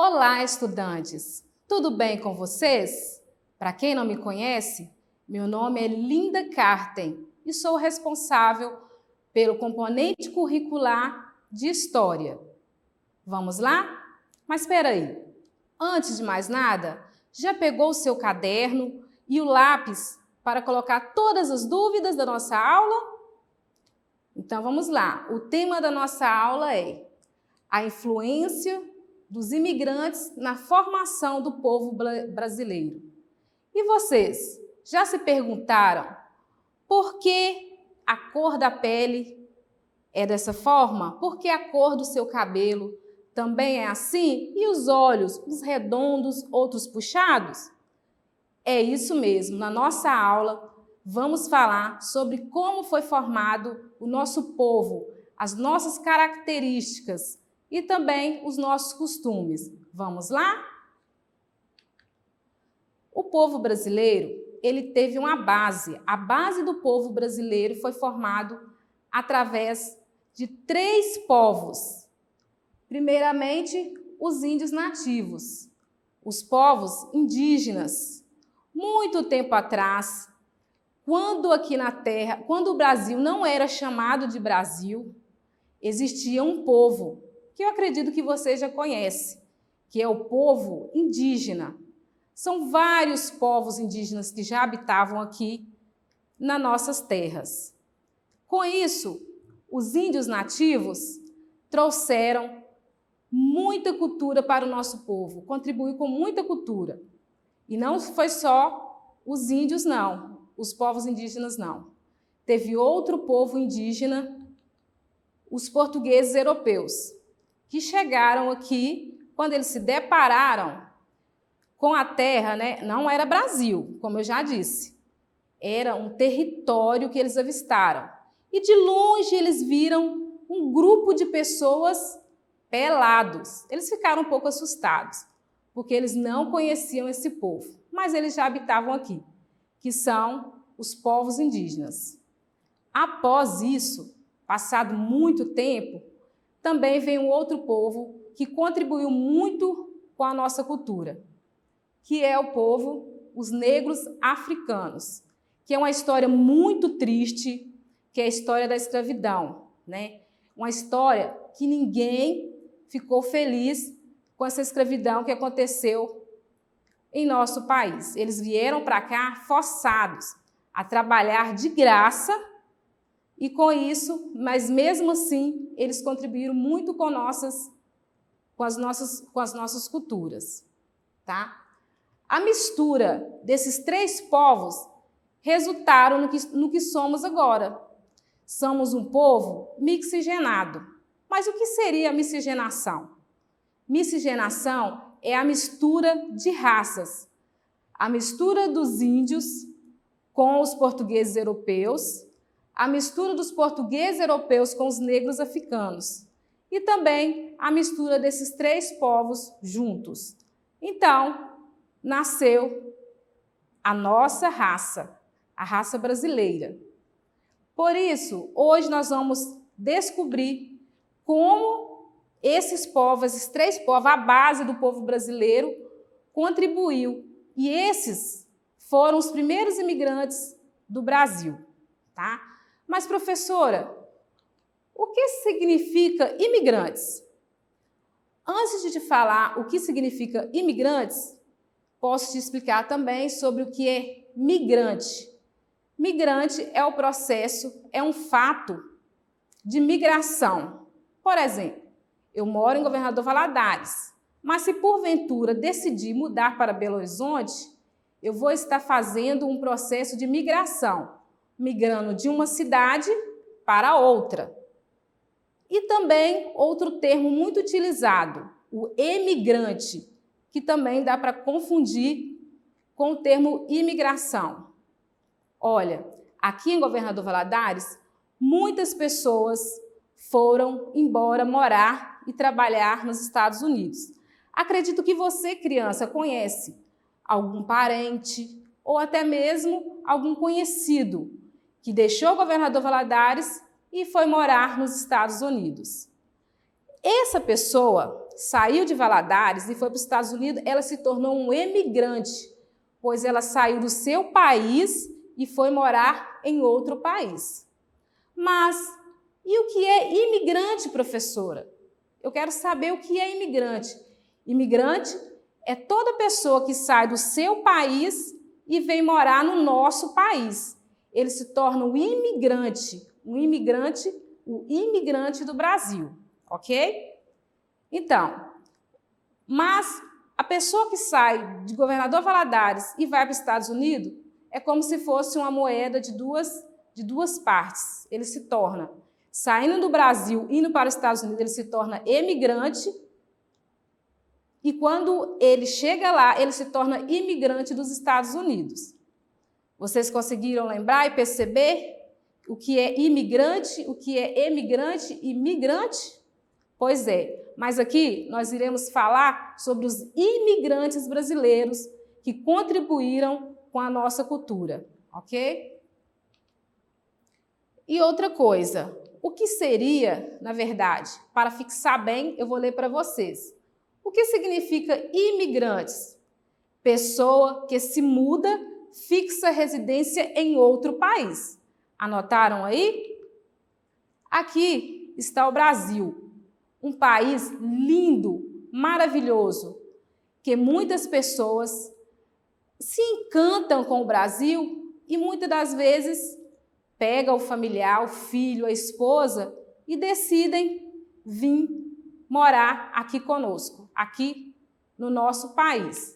Olá, estudantes! Tudo bem com vocês? Para quem não me conhece, meu nome é Linda Carten e sou responsável pelo componente curricular de História. Vamos lá? Mas espera aí! Antes de mais nada, já pegou o seu caderno e o lápis para colocar todas as dúvidas da nossa aula? Então vamos lá! O tema da nossa aula é a influência dos imigrantes na formação do povo brasileiro. E vocês, já se perguntaram por que a cor da pele é dessa forma? Por que a cor do seu cabelo também é assim? E os olhos, uns redondos, outros puxados? É isso mesmo, na nossa aula vamos falar sobre como foi formado o nosso povo, as nossas características e também os nossos costumes. Vamos lá? O povo brasileiro, ele teve uma base. A base do povo brasileiro foi formado através de 3 povos. Primeiramente, os índios nativos, os povos indígenas. Muito tempo atrás, quando aqui na Terra, quando o Brasil não era chamado de Brasil, existia um povo que eu acredito que você já conhece, que é o povo indígena. São vários povos indígenas que já habitavam aqui nas nossas terras. Com isso, os índios nativos trouxeram muita cultura para o nosso povo, contribuiu com muita cultura. E não foi só os índios, não, os povos indígenas, não. Teve outro povo indígena, os portugueses europeus, que chegaram aqui, quando eles se depararam com a terra, né? Não era Brasil, como eu já disse, era um território que eles avistaram. E de longe eles viram um grupo de pessoas pelados. Eles ficaram um pouco assustados, porque eles não conheciam esse povo, mas eles já habitavam aqui, que são os povos indígenas. Após isso, passado muito tempo, também vem um outro povo que contribuiu muito com a nossa cultura, que é o povo, os negros africanos, que é uma história muito triste, que é a história da escravidão, né? Uma história que ninguém ficou feliz com essa escravidão que aconteceu em nosso país. Eles vieram para cá forçados a trabalhar de graça e com isso, mas mesmo assim, eles contribuíram muito com as nossas culturas, tá? A mistura desses 3 povos resultaram no que somos agora. Somos um povo mixigenado. Mas o que seria a miscigenação? Miscigenação é a mistura de raças. A mistura dos índios com os portugueses europeus, a mistura dos portugueses europeus com os negros africanos e também a mistura desses 3 povos juntos. Então, nasceu a nossa raça, a raça brasileira. Por isso, hoje nós vamos descobrir como esses povos, esses 3 povos, a base do povo brasileiro, contribuiu. E esses foram os primeiros imigrantes do Brasil, tá? Mas, professora, o que significa imigrantes? Antes de te falar o que significa imigrantes, posso te explicar também sobre o que é migrante. Migrante é o processo, é um fato de migração. Por exemplo, eu moro em Governador Valadares, mas se porventura decidir mudar para Belo Horizonte, eu vou estar fazendo um processo de migração, migrando de uma cidade para outra. E também outro termo muito utilizado, o emigrante, que também dá para confundir com o termo imigração. Olha, aqui em Governador Valadares, muitas pessoas foram embora morar e trabalhar nos Estados Unidos. Acredito que você, criança, conhece algum parente ou até mesmo algum conhecido que deixou Governador Valadares e foi morar nos Estados Unidos. Essa pessoa, saiu de Valadares e foi para os Estados Unidos, ela se tornou um emigrante, pois ela saiu do seu país e foi morar em outro país. Mas e o que é imigrante, professora? Eu quero saber o que é imigrante. Imigrante é toda pessoa que sai do seu país e vem morar no nosso país. Ele se torna um imigrante o imigrante do Brasil, ok? Então, mas a pessoa que sai de Governador Valadares e vai para os Estados Unidos é como se fosse uma moeda de duas partes. Ele se torna, saindo do Brasil, indo para os Estados Unidos, ele se torna emigrante. E quando ele chega lá, ele se torna imigrante dos Estados Unidos. Vocês conseguiram lembrar e perceber o que é imigrante, o que é emigrante e migrante? Pois é, mas aqui nós iremos falar sobre os imigrantes brasileiros que contribuíram com a nossa cultura, ok? E outra coisa, o que seria, na verdade, para fixar bem, eu vou ler para vocês. O que significa imigrantes? Pessoa que se muda, fixa residência em outro país. Anotaram aí? Aqui está o Brasil, um país lindo, maravilhoso, que muitas pessoas se encantam com o Brasil e muitas das vezes pegam o familiar, o filho, a esposa e decidem vir morar aqui conosco, aqui no nosso país.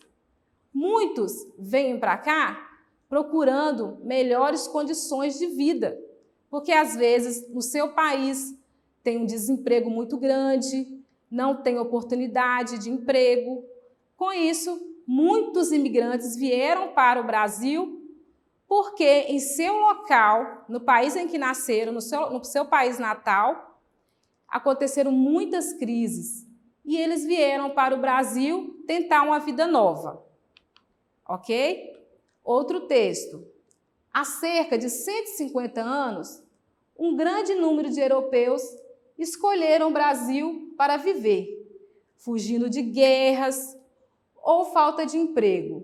Muitos vêm para cá procurando melhores condições de vida, porque às vezes no seu país tem um desemprego muito grande, não tem oportunidade de emprego. Com isso, muitos imigrantes vieram para o Brasil porque em seu local, no país em que nasceram, no seu país natal, aconteceram muitas crises e eles vieram para o Brasil tentar uma vida nova. Ok? Outro texto. Há cerca de 150 anos, um grande número de europeus escolheram o Brasil para viver, fugindo de guerras ou falta de emprego.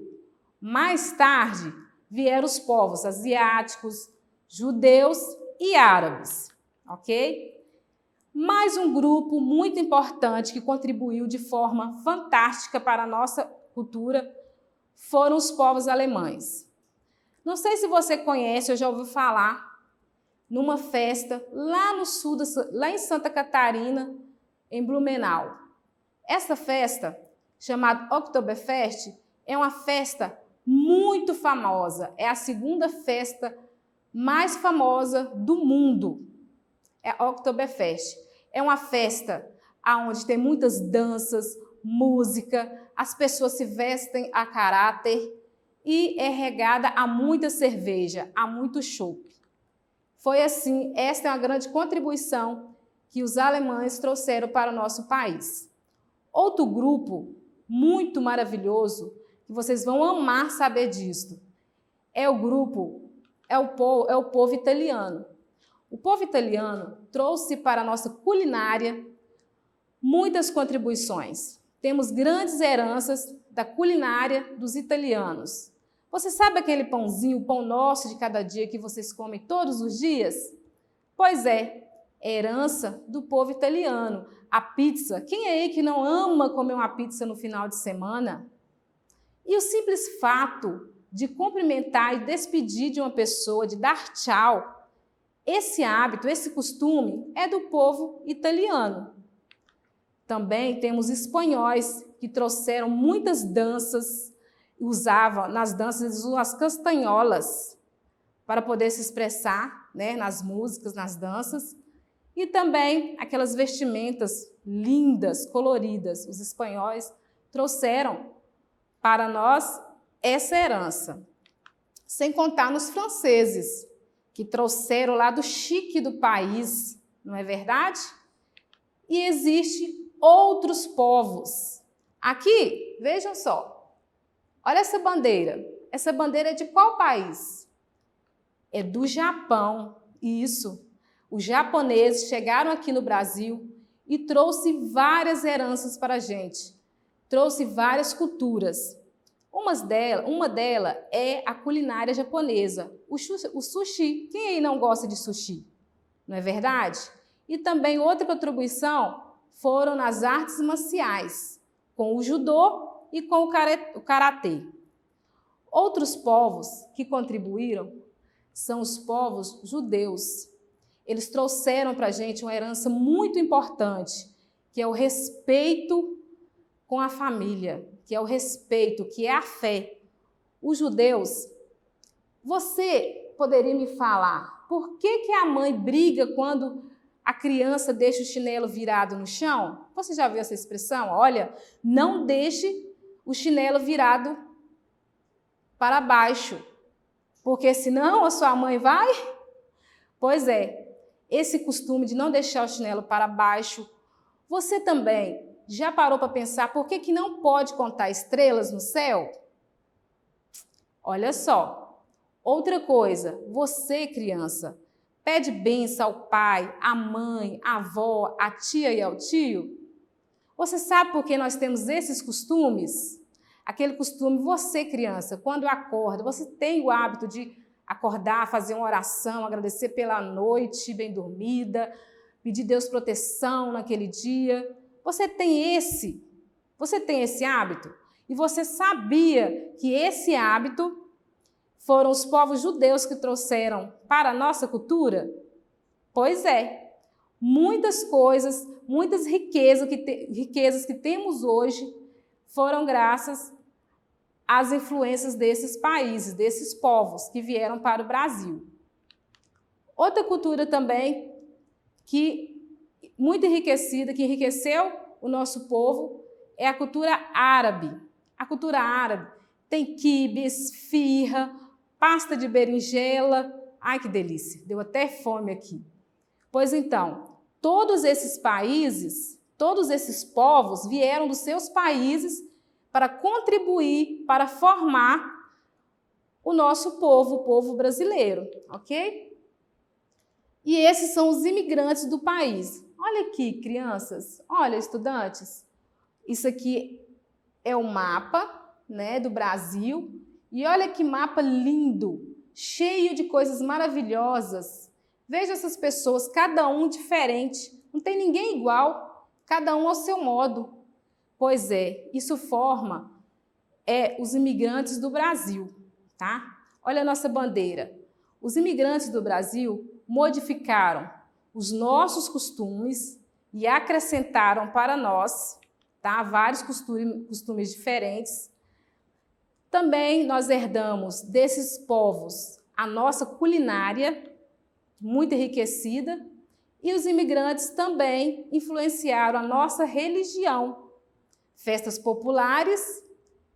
Mais tarde, vieram os povos asiáticos, judeus e árabes. Ok? Mais um grupo muito importante que contribuiu de forma fantástica para a nossa cultura foram os povos alemães. Não sei se você conhece ou já ouviu falar numa festa lá no sul, lá em Santa Catarina, em Blumenau. Essa festa, chamada Oktoberfest, é uma festa muito famosa. É a segunda festa mais famosa do mundo. É a Oktoberfest. É uma festa onde tem muitas danças, música, as pessoas se vestem a caráter e é regada a muita cerveja, a muito chopp. Foi assim, esta é uma grande contribuição que os alemães trouxeram para o nosso país. Outro grupo muito maravilhoso, que vocês vão amar saber disso, é o povo italiano. O povo italiano trouxe para a nossa culinária muitas contribuições. Temos grandes heranças da culinária dos italianos. Você sabe aquele pãozinho, o pão nosso de cada dia que vocês comem todos os dias? Pois é herança do povo italiano. A pizza. Quem é aí que não ama comer uma pizza no final de semana? E o simples fato de cumprimentar e despedir de uma pessoa, de dar tchau, esse hábito, esse costume é do povo italiano. Também temos espanhóis que trouxeram muitas danças, usavam nas danças as castanholas para poder se expressar, né, nas músicas, nas danças, e também aquelas vestimentas lindas, coloridas. Os espanhóis trouxeram para nós essa herança. Sem contar nos franceses, que trouxeram lá do chique do país, não é verdade? E existe outros povos. Aqui, vejam só, olha essa bandeira. Essa bandeira é de qual país? É do Japão, isso. Os japoneses chegaram aqui no Brasil e trouxe várias heranças para a gente, trouxe várias culturas. Uma delas é a culinária japonesa, o sushi. Quem aí não gosta de sushi? Não é verdade? E também outra contribuição foram nas artes marciais, com o judô e com o karatê. Outros povos que contribuíram são os povos judeus. Eles trouxeram para a gente uma herança muito importante, que é o respeito com a família, que é o respeito, que é a fé. Os judeus, você poderia me falar por que a mãe briga quando a criança deixa o chinelo virado no chão? Você já viu essa expressão? Olha, não deixe o chinelo virado para baixo, porque senão a sua mãe vai... Pois é, esse costume de não deixar o chinelo para baixo, você também já parou para pensar por que não pode contar estrelas no céu? Olha só, outra coisa, você, criança, pede bênção ao pai, à mãe, à avó, à tia e ao tio? Você sabe por que nós temos esses costumes? Aquele costume, você, criança, quando acorda, você tem o hábito de acordar, fazer uma oração, agradecer pela noite bem dormida, pedir a Deus proteção naquele dia. Você tem esse hábito? E você sabia que esse hábito foram os povos judeus que trouxeram para a nossa cultura? Pois é, muitas coisas, muitas riquezas que temos hoje foram graças às influências desses países, desses povos que vieram para o Brasil. Outra cultura também muito enriquecida, que enriqueceu o nosso povo, é a cultura árabe. A cultura árabe tem quibe, esfirra, pasta de berinjela. Ai, que delícia! Deu até fome aqui. Pois então, todos esses países, todos esses povos vieram dos seus países para contribuir, para formar o nosso povo, o povo brasileiro, ok? E esses são os imigrantes do país. Olha aqui, crianças, olha, estudantes, isso aqui é o mapa, né, do Brasil, e olha que mapa lindo, cheio de coisas maravilhosas. Veja essas pessoas, cada um diferente, não tem ninguém igual, cada um ao seu modo. Pois é, isso forma os imigrantes do Brasil, tá? Olha a nossa bandeira. Os imigrantes do Brasil modificaram os nossos costumes e acrescentaram para nós, tá, vários costumes diferentes. Também nós herdamos desses povos a nossa culinária, muito enriquecida, e os imigrantes também influenciaram a nossa religião, festas populares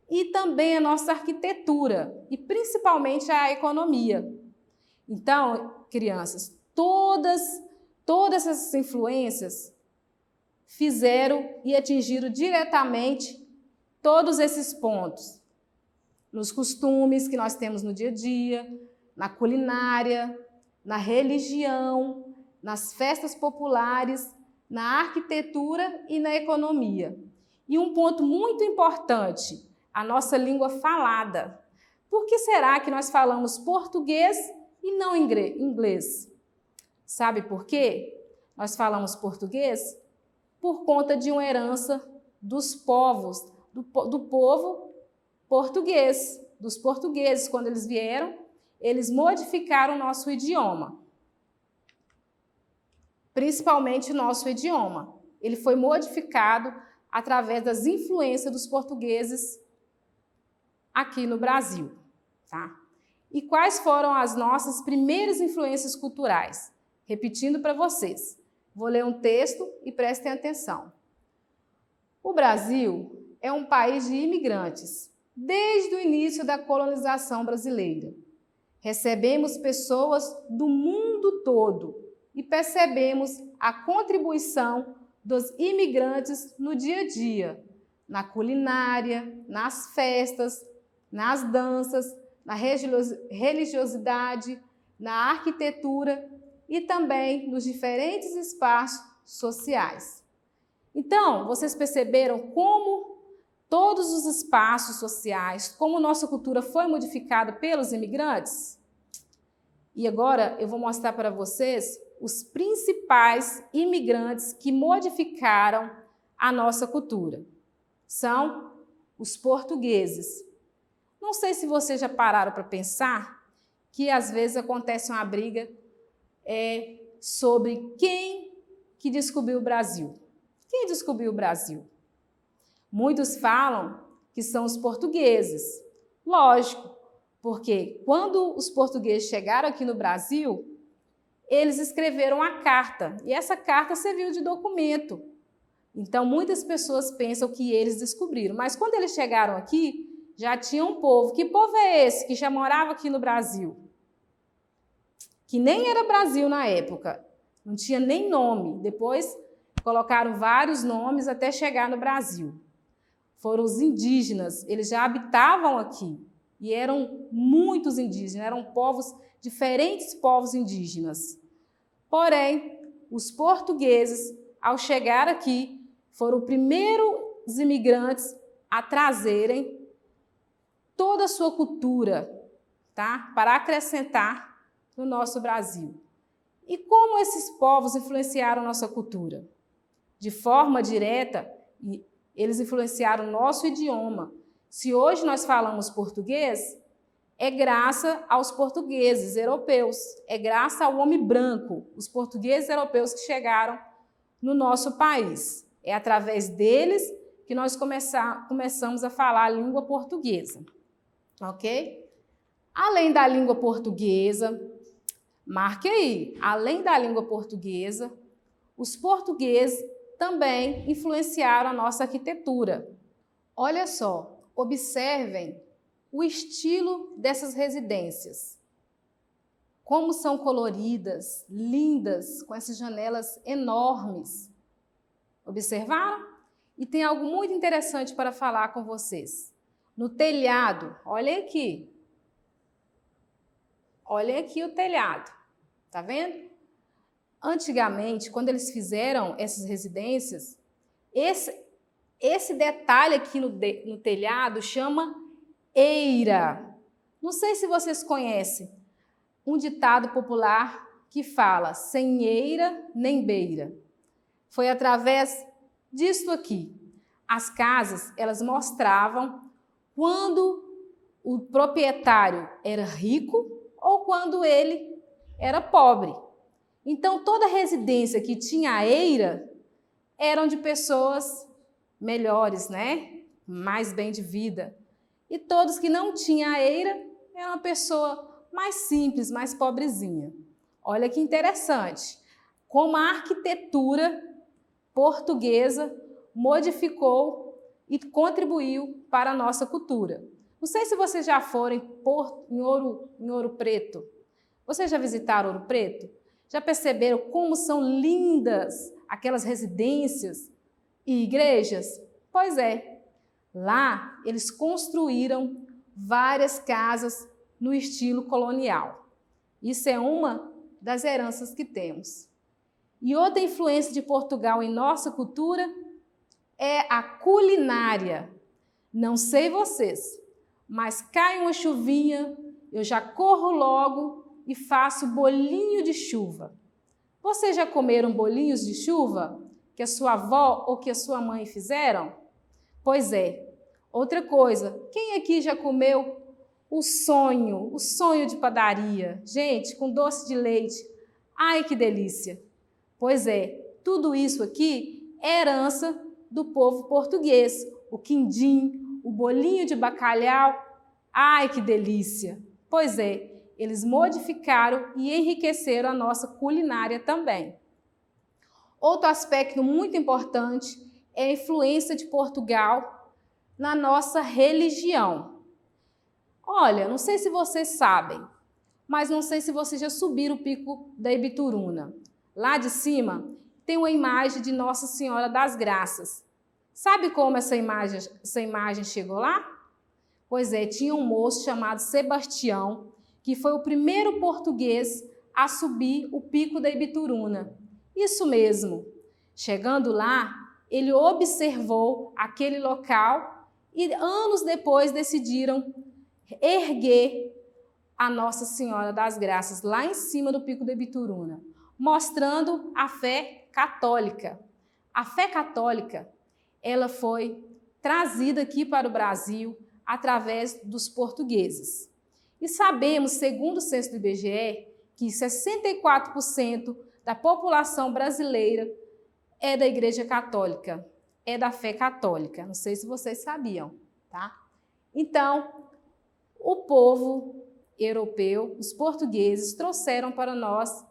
e também a nossa arquitetura, e principalmente a economia. Então, crianças, todas essas influências fizeram e atingiram diretamente todos esses pontos, nos costumes que nós temos no dia a dia, na culinária, na religião, nas festas populares, na arquitetura e na economia. E um ponto muito importante, a nossa língua falada. Por que será que nós falamos português e não inglês? Sabe por quê? Nós falamos português por conta de uma herança dos povos, do povo português, dos portugueses. Quando eles vieram, eles modificaram o nosso idioma. Principalmente o nosso idioma. Ele foi modificado através das influências dos portugueses aqui no Brasil, tá? E quais foram as nossas primeiras influências culturais? Repetindo para vocês. Vou ler um texto e prestem atenção. O Brasil é um país de imigrantes, desde o início da colonização brasileira. Recebemos pessoas do mundo todo e percebemos a contribuição dos imigrantes no dia a dia, na culinária, nas festas, nas danças, na religiosidade, na arquitetura e também nos diferentes espaços sociais. Então, vocês perceberam como todos os espaços sociais, como nossa cultura foi modificada pelos imigrantes? E agora eu vou mostrar para vocês os principais imigrantes que modificaram a nossa cultura. São os portugueses. Não sei se vocês já pararam para pensar que às vezes acontece uma briga sobre quem que descobriu o Brasil. Quem descobriu o Brasil? Muitos falam que são os portugueses. Lógico, porque quando os portugueses chegaram aqui no Brasil, eles escreveram a carta, e essa carta serviu de documento. Então, muitas pessoas pensam que eles descobriram, mas quando eles chegaram aqui, já tinha um povo. Que povo é esse que já morava aqui no Brasil? Que nem era Brasil na época, não tinha nem nome. Depois colocaram vários nomes até chegar no Brasil. Foram os indígenas, eles já habitavam aqui e eram muitos indígenas, eram povos, diferentes povos indígenas. Porém, os portugueses, ao chegar aqui, foram os primeiros imigrantes a trazerem toda a sua cultura, tá? Para acrescentar no nosso Brasil. E como esses povos influenciaram nossa cultura? De forma direta, eles influenciaram o nosso idioma. Se hoje nós falamos português, é graças aos portugueses europeus, é graças ao homem branco, os portugueses europeus que chegaram no nosso país. É através deles que nós começamos a falar a língua portuguesa, ok? Além da língua portuguesa, marque aí, além da língua portuguesa, os portugueses também influenciaram a nossa arquitetura. Olha só, observem o estilo dessas residências. Como são coloridas, lindas, com essas janelas enormes. Observaram? E tem algo muito interessante para falar com vocês. No telhado, olhem aqui. Olhem aqui o telhado. Tá vendo? Antigamente, quando eles fizeram essas residências, esse detalhe aqui no telhado chama eira. Não sei se vocês conhecem um ditado popular que fala sem eira nem beira. Foi através disso aqui. As casas, elas mostravam quando o proprietário era rico ou quando ele era pobre. Então, toda residência que tinha eira eram de pessoas melhores, né? Mais bem de vida. E todos que não tinham eira eram uma pessoa mais simples, mais pobrezinha. Olha que interessante. Como a arquitetura portuguesa modificou e contribuiu para a nossa cultura. Não sei se vocês já foram em Ouro Preto. Vocês já visitaram Ouro Preto? Já perceberam como são lindas aquelas residências e igrejas? Pois é, lá eles construíram várias casas no estilo colonial. Isso é uma das heranças que temos. E outra influência de Portugal em nossa cultura é a culinária. Não sei vocês, mas cai uma chuvinha, eu já corro logo e faço bolinho de chuva. Vocês já comeram bolinhos de chuva que a sua avó ou que a sua mãe fizeram? Pois é. Outra coisa, quem aqui já comeu o sonho de padaria? Gente, com doce de leite. Ai, que delícia! Pois é, tudo isso aqui é herança do povo português. O quindim, o bolinho de bacalhau. Ai, que delícia! Pois é, eles modificaram e enriqueceram a nossa culinária também. Outro aspecto muito importante é a influência de Portugal na nossa religião. Olha, não sei se vocês sabem, mas não sei se vocês já subiram o pico da Ibituruna. Lá de cima tem uma imagem de Nossa Senhora das Graças. Sabe como essa imagem chegou lá? Pois é, tinha um moço chamado Sebastião, que foi o primeiro português a subir o pico da Ibituruna. Isso mesmo. Chegando lá, ele observou aquele local e anos depois decidiram erguer a Nossa Senhora das Graças lá em cima do Pico de Bituruna, mostrando a fé católica. A fé católica, ela foi trazida aqui para o Brasil através dos portugueses. E sabemos, segundo o censo do IBGE, que 64% da população brasileira é da Igreja Católica, é da fé católica. Não sei se vocês sabiam, tá? Então, o povo europeu, os portugueses, trouxeram para nós,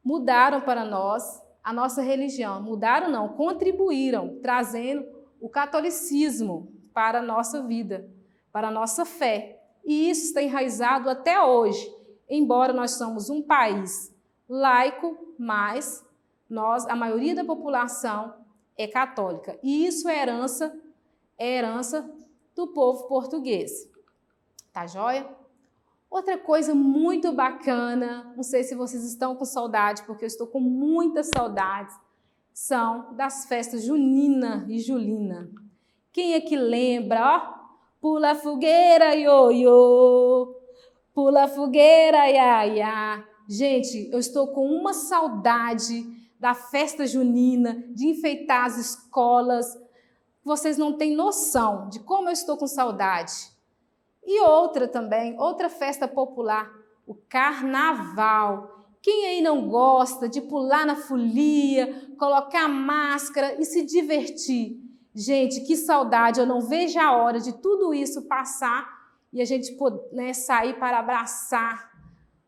mudaram para nós a nossa religião. Mudaram não, contribuíram, trazendo o catolicismo para a nossa vida, para a nossa fé. E isso está enraizado até hoje, embora nós somos um país laico, mas a maioria da população é católica. E isso é herança do povo português. Tá joia? Outra coisa muito bacana, não sei se vocês estão com saudade, porque eu estou com muitas saudades, são das festas junina e julina. Quem é que lembra, ó? Pula fogueira, ioiô, pula fogueira, iaiá. Gente, eu estou com uma saudade da festa junina, de enfeitar as escolas. Vocês não têm noção de como eu estou com saudade. E outra também, outra festa popular, o carnaval. Quem aí não gosta de pular na folia, colocar máscara e se divertir? Gente, que saudade, eu não vejo a hora de tudo isso passar e a gente poder sair para abraçar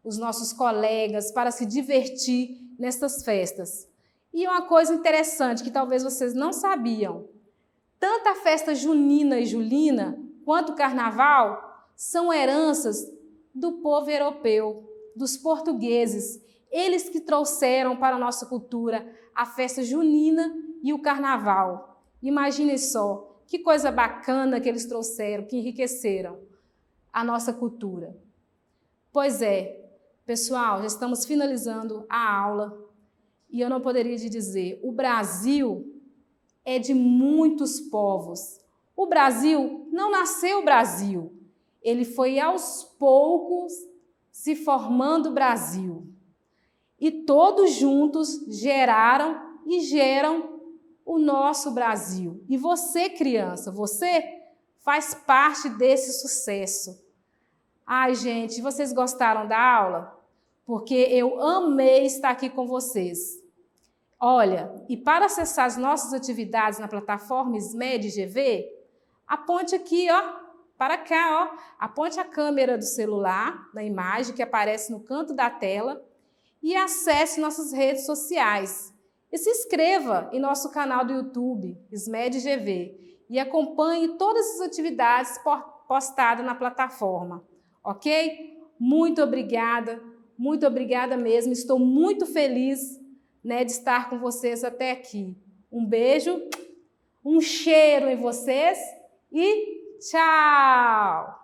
os nossos colegas, para se divertir nessas festas. E uma coisa interessante que talvez vocês não sabiam, tanto a festa junina e julina, quanto o carnaval, são heranças do povo europeu, dos portugueses. Eles que trouxeram para a nossa cultura a festa junina e o carnaval. Imaginem só, que coisa bacana que eles trouxeram, que enriqueceram a nossa cultura. Pois é, pessoal, já estamos finalizando a aula e eu não poderia dizer, o Brasil é de muitos povos. O Brasil não nasceu Brasil, ele foi aos poucos se formando Brasil. E todos juntos geraram e geram o nosso Brasil. E você, criança, você faz parte desse sucesso. Ai, gente, vocês gostaram da aula? Porque eu amei estar aqui com vocês. Olha, e para acessar as nossas atividades na plataforma SMED GV, aponte aqui, ó, para cá, ó, aponte a câmera do celular na imagem que aparece no canto da tela e acesse nossas redes sociais. E se inscreva em nosso canal do YouTube, SMED GV, e acompanhe todas as atividades postadas na plataforma, ok? Muito obrigada mesmo, estou muito feliz, né, de estar com vocês até aqui. Um beijo, um cheiro em vocês e tchau!